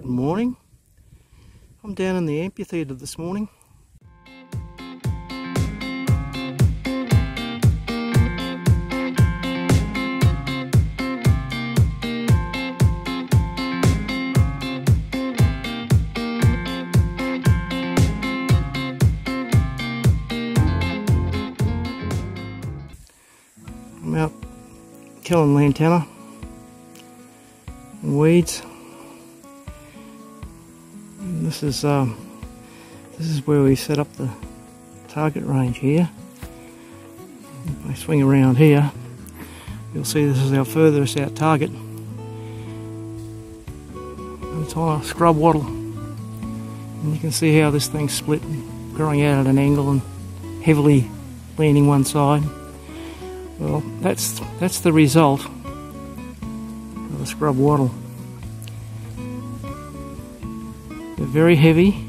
Good morning. I'm down in the amphitheatre this morning. I'm out killing lantana and weeds. And this is where we set up the target range here. If I swing around here, you'll see this is our furthest out target. And it's on a scrub wattle, and you can see how this thing's split, growing out at an angle and heavily leaning one side. Well, that's the result of the scrub wattle. They're very heavy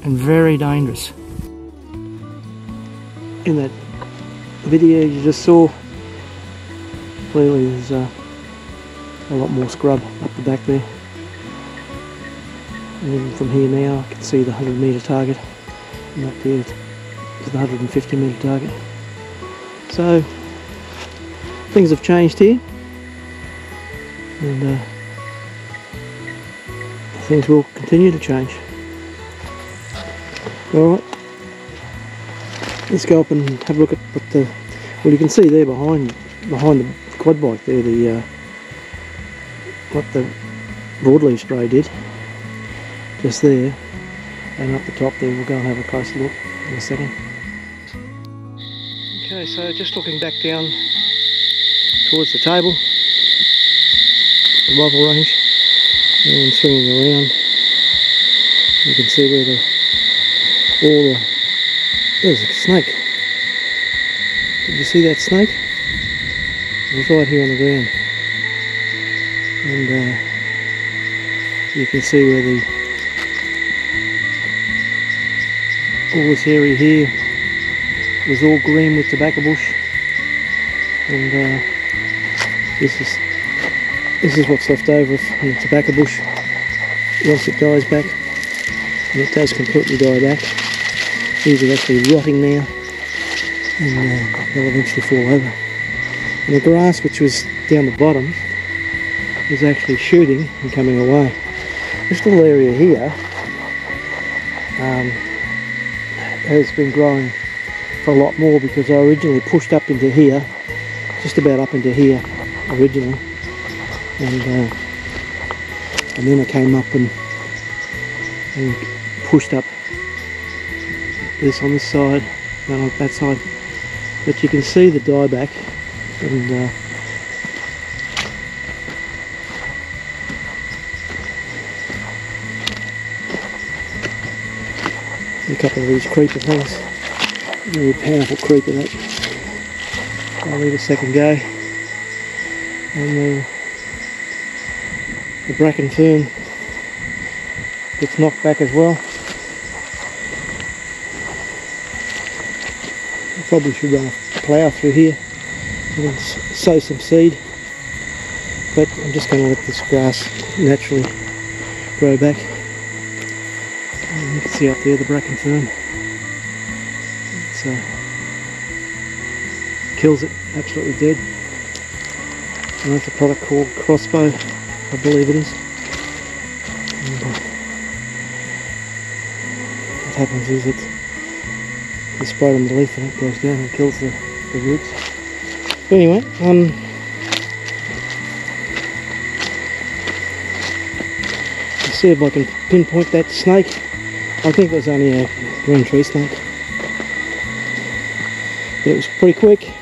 and very dangerous. In that video you just saw, clearly there's a lot more scrub up the back there. And even from here now I can see the 100 metre target, and up there is the 150 metre target. So things have changed here, and things will continue to change. Alright, let's go up and have a look at what the, well, you can see there behind the quad bike there, what the broadleaf spray did just there, and up the top there we'll go and have a closer look in a second. Okay, so just looking back down towards the table, the rifle range, and swinging around, you can see where there's a snake. Did you see that snake? It was right here on the ground, and you can see where all this area here was all green with tobacco bush, and this is what's left over from the tobacco bush once it dies back, and it does completely die back. These are actually rotting now, and they'll eventually fall over. And the grass, which was down the bottom, is actually shooting and coming away. This little area here has been growing for a lot more, because I originally pushed up into here, just about up into here originally, and then I came up and pushed up this on this side and on that side, but you can see the dieback, and a couple of these creeper things. Really powerful creeper that. I'll leave a second go. And the bracken fern gets knocked back as well. I probably should run a plough through here and sow some seed, but I'm just going to let this grass naturally grow back. And you can see up there the bracken fern. Kills it absolutely dead, and that's a product called Crossbow, I believe it is. And what happens is it's sprayed on the leaf and it goes down and kills the roots. But anyway, let's see if I can pinpoint that snake. I think it was only a green tree snake, but it was pretty quick.